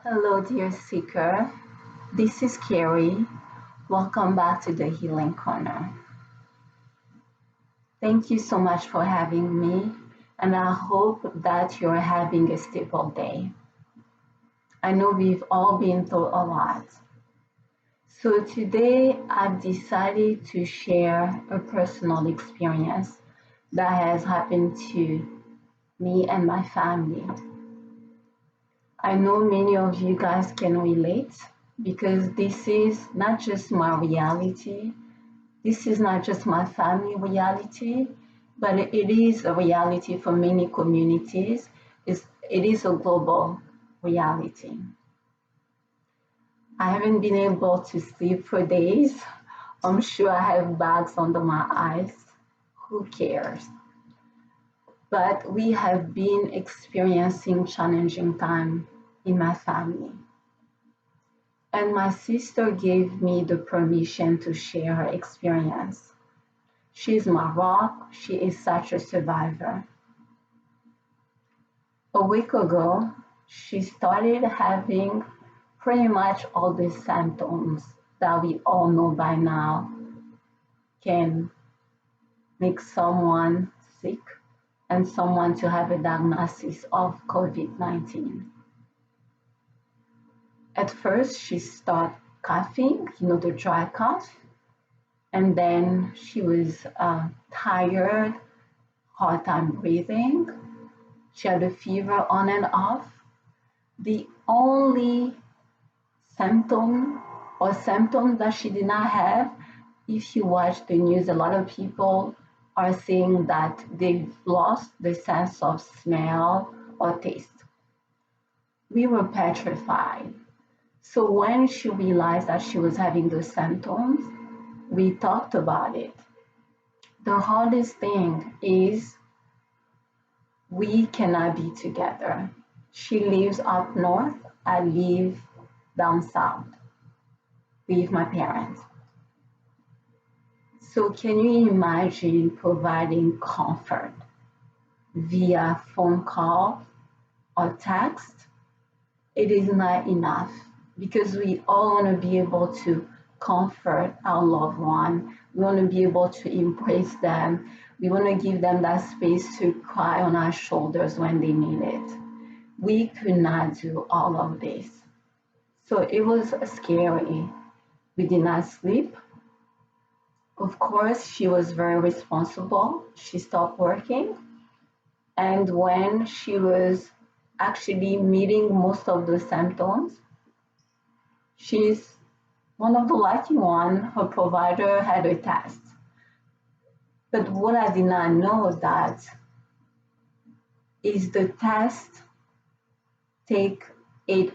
Hello, dear seeker. This is Carrie. Welcome back to the Healing Corner. Thank you so much for having me, and I hope that you're having a stable day. I know we've all been through a lot. So today I've decided to share a personal experience that has happened to me and my family. I know many of you guys can relate because this is not just my reality. This is not just my family reality, but it is a reality for many communities. It is a global reality. I haven't been able to sleep for days. I'm sure I have bags under my eyes. Who cares? But we have been experiencing challenging time in my family. And my sister gave me the permission to share her experience. She's my rock. She is such a survivor. A week ago, she started having pretty much all the symptoms that we all know by now can make someone sick and someone to have a diagnosis of COVID-19. At first, she started coughing, the dry cough, and then she was tired, hard time breathing. She had a fever on and off. The only symptom that she did not have, if you watch the news, a lot of people are saying that they've lost the sense of smell or taste. We were petrified. So when she realized that she was having those symptoms, we talked about it. The hardest thing is we cannot be together. She lives up north, I live down south with my parents. So can you imagine providing comfort via phone call or text? It is not enough because we all want to be able to comfort our loved one. We want to be able to embrace them. We want to give them that space to cry on our shoulders when they need it. We could not do all of this. So it was scary. We did not sleep. Of course, she was very responsible. She stopped working. And when she was actually meeting most of the symptoms, she's one of the lucky ones. Her provider had a test. But what I did not know that is the test take 8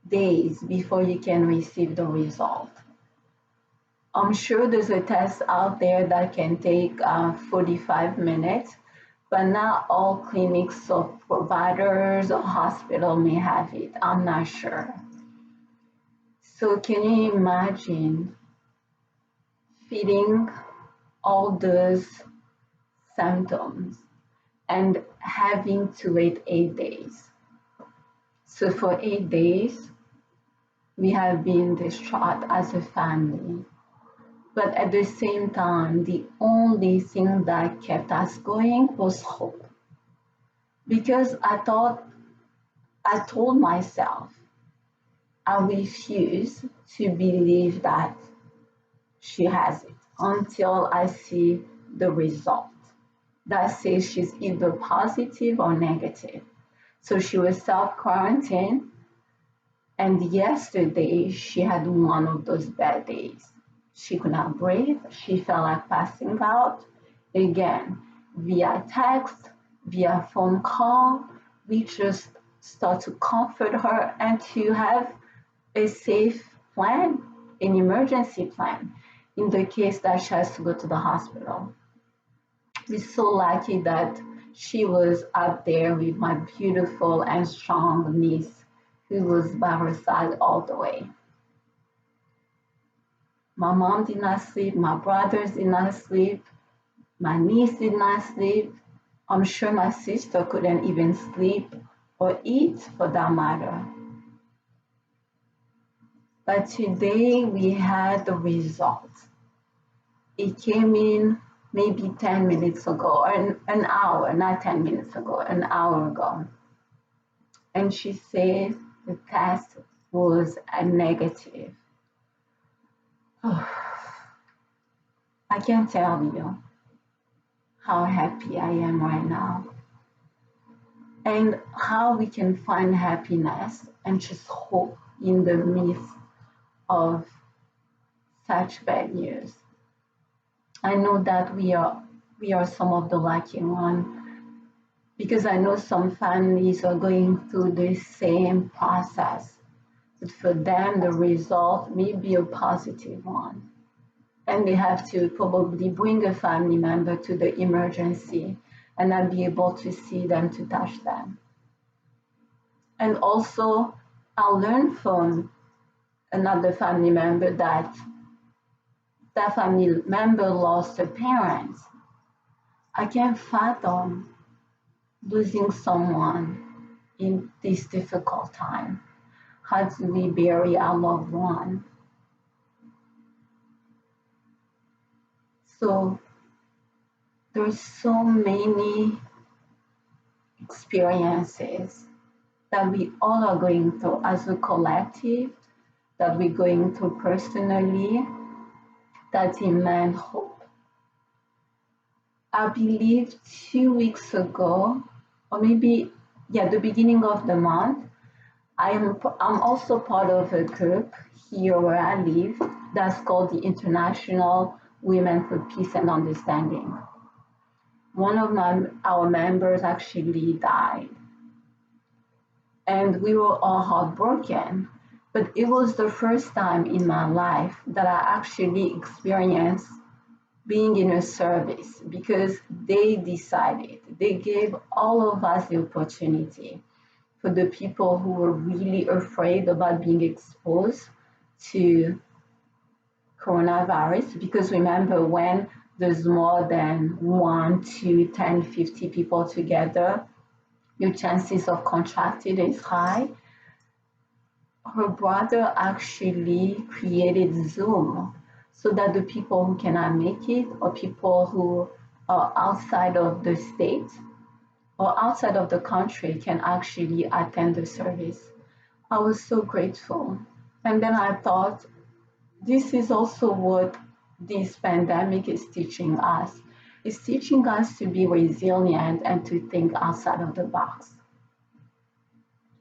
days before you can receive the result. I'm sure there's a test out there that can take 45 minutes, but not all clinics or providers or hospital may have it. I'm not sure. So can you imagine feeling all those symptoms and having to wait 8 days? So for 8 days, we have been distraught as a family. But at the same time, the only thing that kept us going was hope. Because I told myself, I refuse to believe that she has it until I see the result that says she's either positive or negative. So she was self-quarantined, and yesterday she had one of those bad days. She could not breathe. She felt like passing out. Again, via text, via phone call, we just start to comfort her and to have a safe plan, an emergency plan, in the case that she has to go to the hospital. We're so lucky that she was up there with my beautiful and strong niece who was by her side all the way. My mom did not sleep, my brothers did not sleep, my niece did not sleep. I'm sure my sister couldn't even sleep or eat for that matter. But today we had the result. It came in maybe 10 minutes ago, or an hour, not 10 minutes ago, an hour ago. And she said the test was a negative. I can't tell you how happy I am right now and how we can find happiness and just hope in the midst of such bad news. I know that we are some of the lucky ones because I know some families are going through the same process, but for them the result may be a positive one. And they have to probably bring a family member to the emergency and not be able to see them, to touch them. And also, I learned from another family member that that family member lost a parent. I can't fathom losing someone in this difficult time. How do we bury our loved one? So there's so many experiences that we all are going through as a collective, that we're going through personally, that demand hope. I believe 2 weeks ago, or maybe, the beginning of the month, I'm also part of a group here where I live that's called the International Women for Peace and Understanding. One of our members actually died, and we were all heartbroken. But it was the first time in my life that I actually experienced being in a service because they decided, they gave all of us the opportunity for the people who were really afraid about being exposed to coronavirus. Because remember, when there's more than 1, 2, 10, 50 people together, your chances of contracting is high. Her brother actually created Zoom so that the people who cannot make it, or people who are outside of the state or outside of the country, can actually attend the service. I was so grateful. And then I thought, this is also what this pandemic is teaching us. It's teaching us to be resilient and to think outside of the box.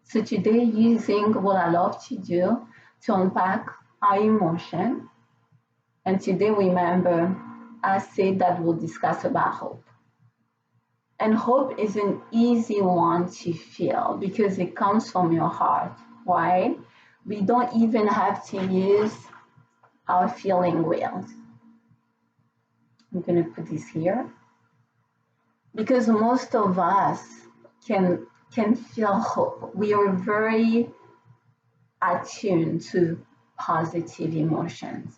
So today, using what I love to do to unpack our emotion, and today, remember, I said that we'll discuss about hope. And hope is an easy one to feel because it comes from your heart, right? We don't even have to use our feeling wheel. I'm going to put this here because most of us can feel hope. We are very attuned to positive emotions.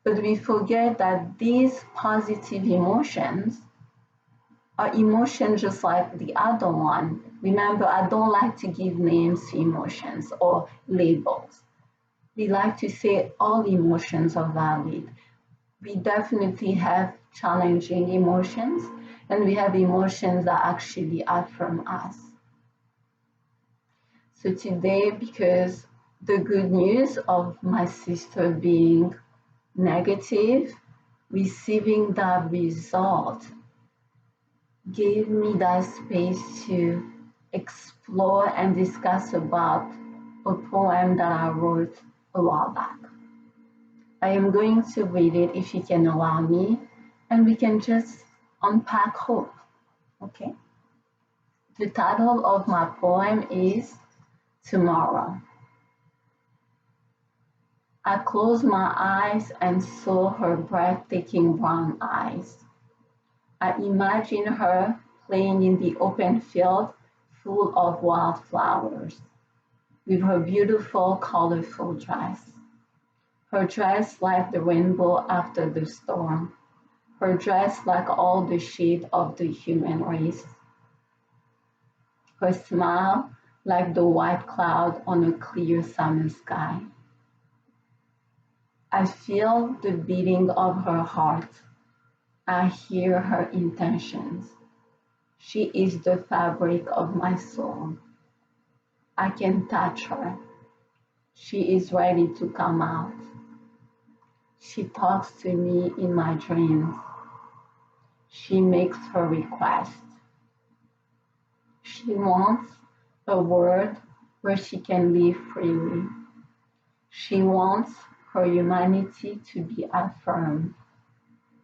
But we forget that these positive emotions are emotions just like the other one. Remember, I don't like to give names to emotions or labels. We like to say all emotions are valid. We definitely have challenging emotions, and we have emotions that actually affirm us. So today, because the good news of my sister being negative, receiving that result gave me that space to explore and discuss about a poem that I wrote a while back. I am going to read it if you can allow me, and we can just unpack hope, okay? The title of my poem is Tomorrow. I closed my eyes and saw her breathtaking brown eyes. I imagined her playing in the open field full of wildflowers with her beautiful, colorful dress. Her dress like the rainbow after the storm. Her dress like all the shade of the human race. Her smile like the white cloud on a clear summer sky. I feel the beating of her heart. I hear her intentions. She is the fabric of my soul. I can touch her. She is ready to come out. She talks to me in my dreams. She makes her request. She wants a world where she can live freely. She wants her humanity to be affirmed.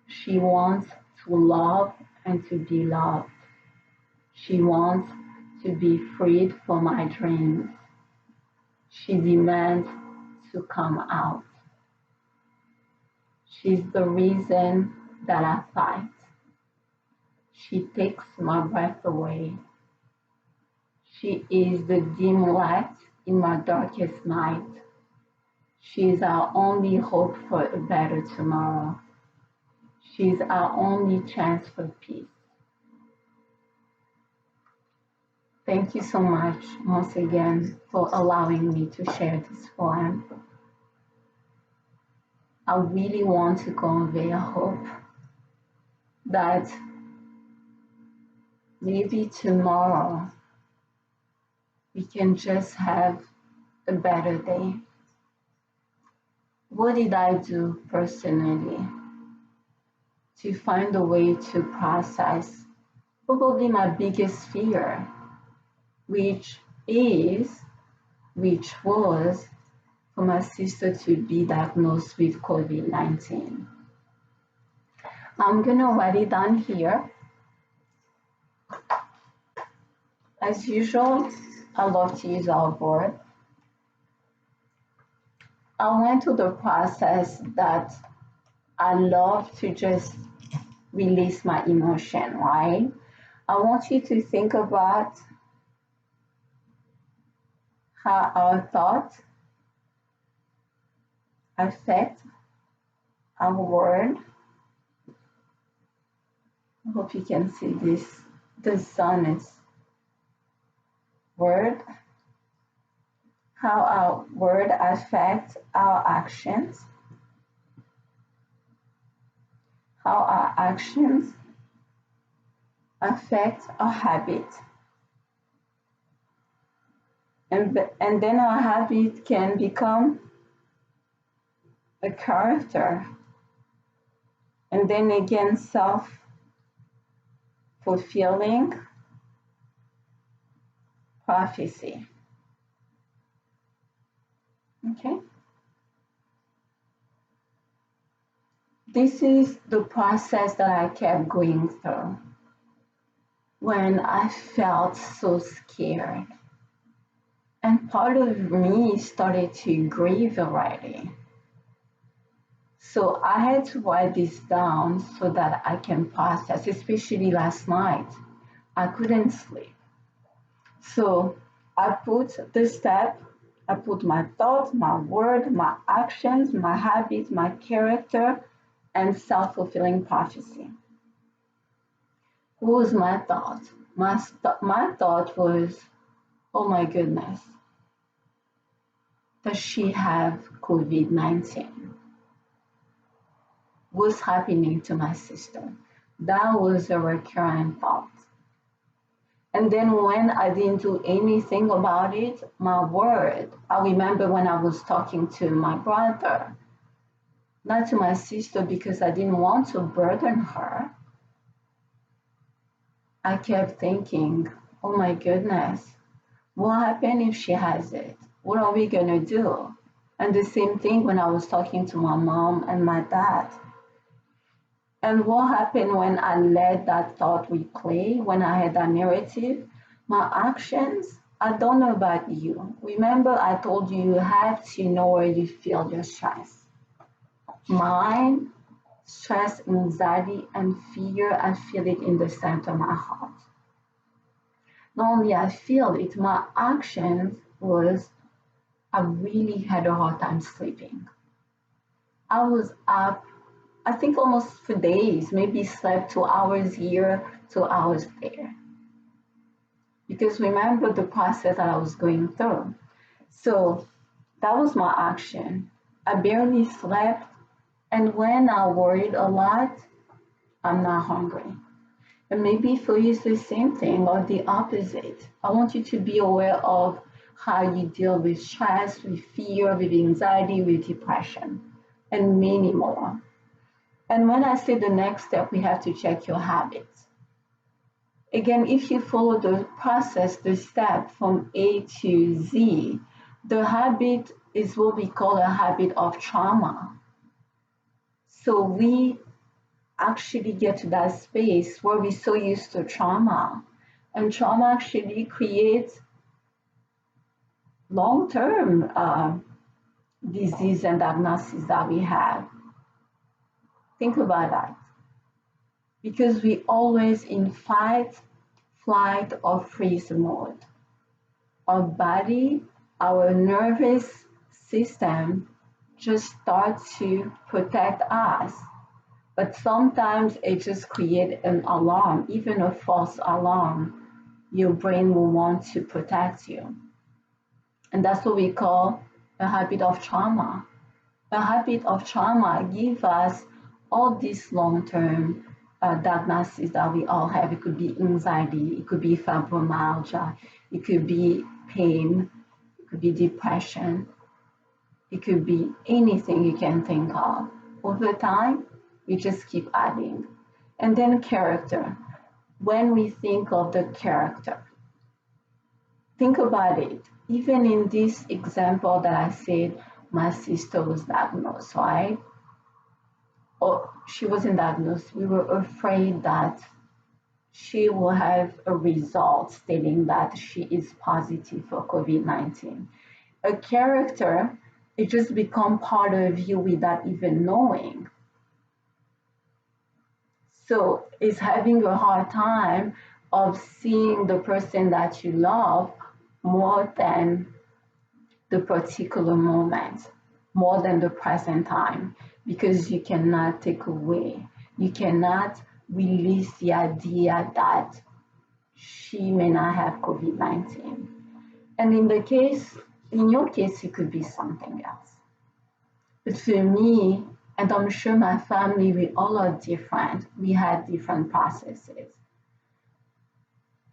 She wants to love and to be loved. She wants to be freed from my dreams. She demands to come out. She's the reason that I fight. She takes my breath away. She is the dim light in my darkest night. She is our only hope for a better tomorrow. She is our only chance for peace. Thank you so much once again for allowing me to share this poem. I really want to convey a hope that maybe tomorrow we can just have a better day. What did I do personally to find a way to process probably my biggest fear, which was for my sister to be diagnosed with COVID-19. I'm gonna write it down here. As usual, I love to use our board. I went through the process that I love to just release my emotion, right? I want you to think about how our thoughts affect our word. I hope you can see this. The sun is word. How our word affects our actions. How our actions affect our habit. And then our habit can become a character. And then again, self-fulfilling prophecy. Okay? This is the process that I kept going through when I felt so scared. And part of me started to grieve already. So I had to write this down so that I can process, especially last night. I couldn't sleep. So I put I put my thoughts, my word, my actions, my habits, my character, and self-fulfilling prophecy. What was my thought? My thought was, oh my goodness, does she have COVID-19? What's happening to my sister? That was a recurrent thought. And then when I didn't do anything about it, my word, I remember when I was talking to my brother, not to my sister because I didn't want to burden her. I kept thinking, oh my goodness, what happened if she has it? What are we gonna do? And the same thing when I was talking to my mom and my dad. And what happened when I let that thought replay, when I had that narrative? My actions, I don't know about you. Remember I told you you have to know where you feel your stress. Mine, stress, anxiety, and fear, I feel it in the center of my heart. Not only I feel it, my actions was I really had a hard time sleeping. I was up, I think almost for days, maybe slept 2 hours here, 2 hours there. Because remember the process that I was going through. So that was my action. I barely slept, and when I worried a lot, I'm not hungry. And maybe for you it's the same thing or the opposite. I want you to be aware of how you deal with stress, with fear, with anxiety, with depression, and many more. And when I say the next step, we have to check your habits. Again, if you follow the process, the step from A to Z, the habit is what we call a habit of trauma. So we actually get to that space where we're so used to trauma. And trauma actually creates long-term disease and diagnosis that we have. Think about that. Because we always in fight, flight, or freeze mode. Our body, our nervous system just starts to protect us. But sometimes it just creates an alarm, even a false alarm. Your brain will want to protect you. And that's what we call a habit of trauma. A habit of trauma gives us all these long-term diagnoses that we all have. It could be anxiety, it could be fibromyalgia, it could be pain, it could be depression, it could be anything you can think of. Over time, we just keep adding. And then character. When we think of the character, think about it. Even in this example that I said, my sister was diagnosed, right? Or she wasn't diagnosed. We were afraid that she will have a result stating that she is positive for COVID-19. A character, it just become part of you without even knowing. So it's having a hard time of seeing the person that you love more than the particular moment, more than the present time, because you cannot take away, you cannot release the idea that she may not have COVID-19. And in your case, it could be something else. But for me, and I'm sure my family, we all are different. We had different processes.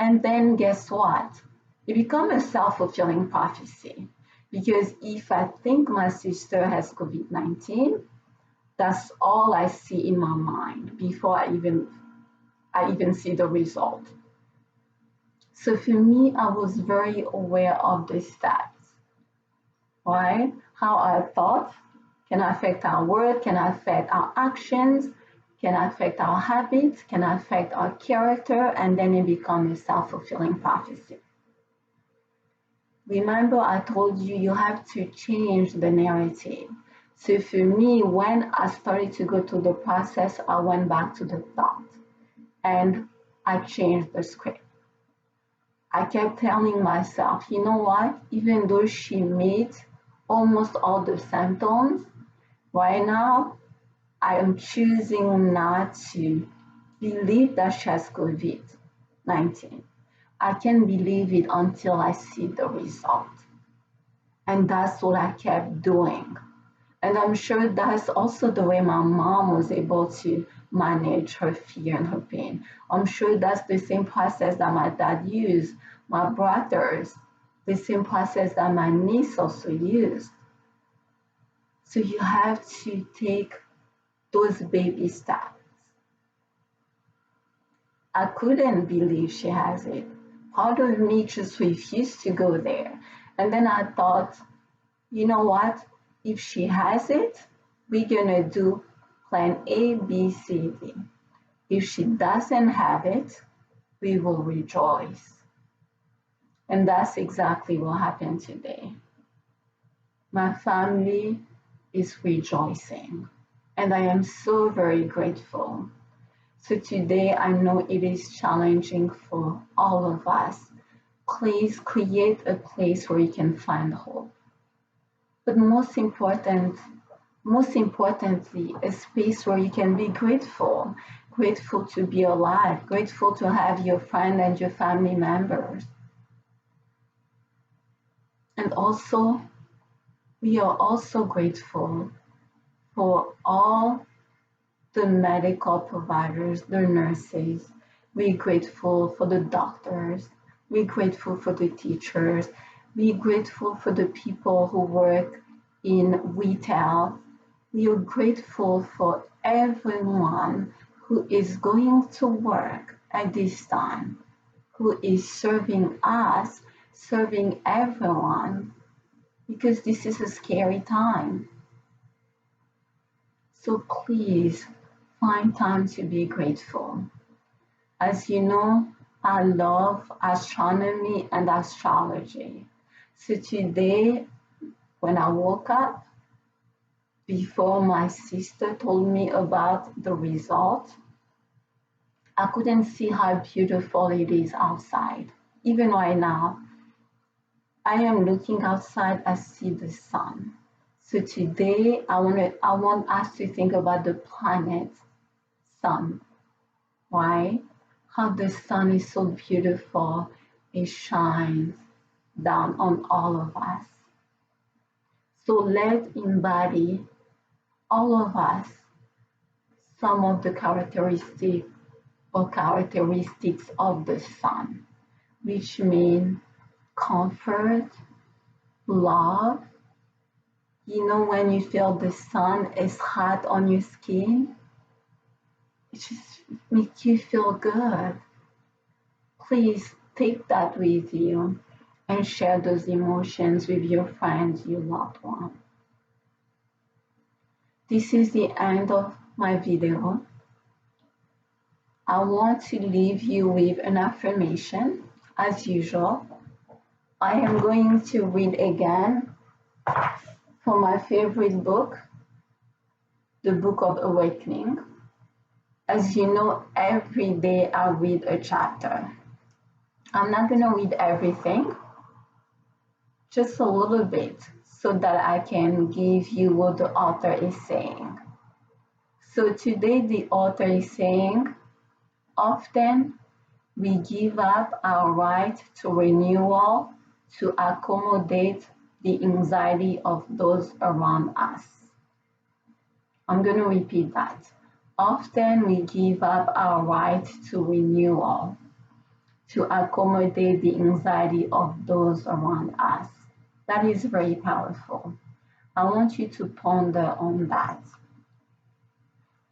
And then guess what? It becomes a self-fulfilling prophecy. Because if I think my sister has COVID-19, that's all I see in my mind before I even see the result. So for me, I was very aware of the steps, right? How our thoughts can affect our words, can affect our actions, can affect our habits, can affect our character, and then it becomes a self-fulfilling prophecy. Remember, I told you you have to change the narrative. So for me, when I started to go through the process, I went back to the thought and I changed the script. I kept telling myself, you know what, even though she meets almost all the symptoms, right now, I am choosing not to believe that she has COVID-19. I can't believe it until I see the result. And that's what I kept doing. And I'm sure that's also the way my mom was able to manage her fear and her pain. I'm sure that's the same process that my dad used, my brothers, the same process that my niece also used. So you have to take those baby steps. I couldn't believe she has it. Part of me just refused to go there. And then I thought, you know what? If she has it, we're gonna do plan A, B, C, D. If she doesn't have it, we will rejoice. And that's exactly what happened today. My family is rejoicing, and I am so very grateful. So today, I know it is challenging for all of us. Please create a place where you can find hope. But most importantly, a space where you can be grateful, grateful to be alive, grateful to have your friend and your family members. And also, We are also grateful for all the medical providers, the nurses. We're grateful for the doctors. We're grateful for the teachers. We're grateful for the people who work in retail. We are grateful for everyone who is going to work at this time, who is serving us, serving everyone, because this is a scary time. So please find time to be grateful. As you know, I love astronomy and astrology. So today, when I woke up, before my sister told me about the result, I couldn't see how beautiful it is outside. Even right now, I am looking outside, I see the sun. So today, I want us to think about the planet sun. Why? How the sun is so beautiful. It shines down on all of us. So let's embody, all of us, some of the characteristics of the sun, which mean comfort, love. You know, when you feel the sun is hot on your skin, it just makes you feel good. Please take that with you and share those emotions with your friends, your loved one. This is the end of my video. I want to leave you with an affirmation. As usual, I am going to read again from my favorite book, the Book of Awakening. As you know, every day I read a chapter. I'm not going to read everything, just a little bit, so that I can give you what the author is saying. So today the author is saying, often we give up our right to renewal to accommodate the anxiety of those around us. I'm going to repeat that. Often we give up our right to renewal to accommodate the anxiety of those around us. That is very powerful. I want you to ponder on that.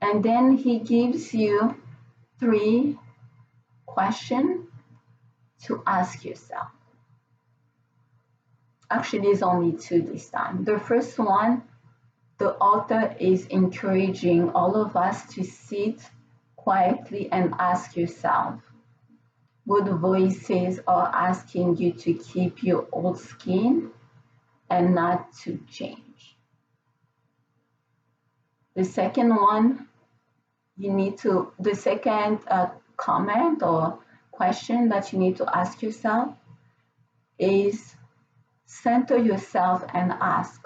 And then he gives you 3 questions to ask yourself. Actually, it's only 2 this time. The first one, the author is encouraging all of us to sit quietly and ask yourself, what voices are asking you to keep your old skin and not to change? The second one, the second comment or question that you need to ask yourself is, center yourself and ask,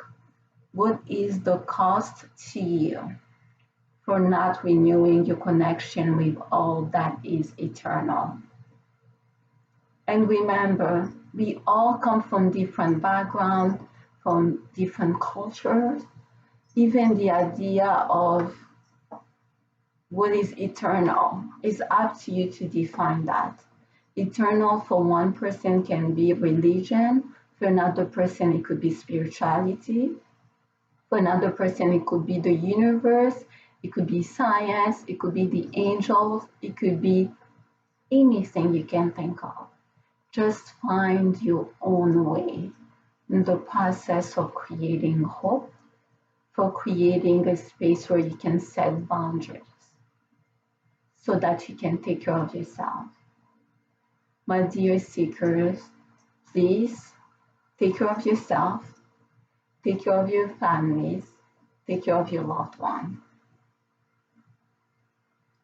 what is the cost to you for not renewing your connection with all that is eternal? And remember, we all come from different backgrounds, from different cultures. Even the idea of what is eternal is up to you to define that. Eternal for one person can be religion, for another person it could be spirituality, for another person it could be the universe, it could be science, it could be the angels, it could be anything you can think of. Just find your own way in the process of creating hope, for creating a space where you can set boundaries so that you can take care of yourself. My dear seekers, please take care of yourself, take care of your families, take care of your loved one.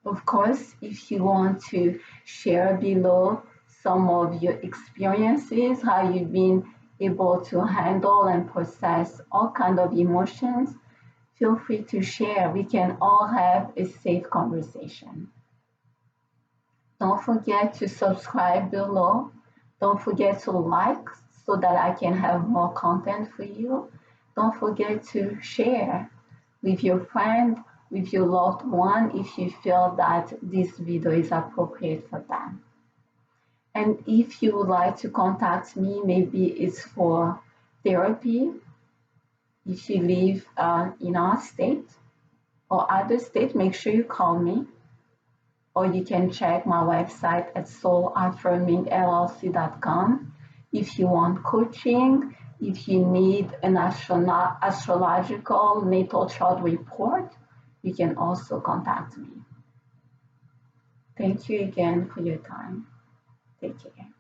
Of course, if you want to share below some of your experiences, how you've been able to handle and process all kinds of emotions, feel free to share. We can all have a safe conversation. Don't forget to subscribe below. Don't forget to like so that I can have more content for you. don't forget to share with your friend, with your loved one, if you feel that this video is appropriate for them. And if you would like to contact me, maybe it's for therapy, if you live in our state or other state, make sure you call me. Or you can check my website at Soul-AffirmingLLC.com. If you want coaching, if you need an astrological natal chart report, you can also contact me. Thank you again for your time. Take care.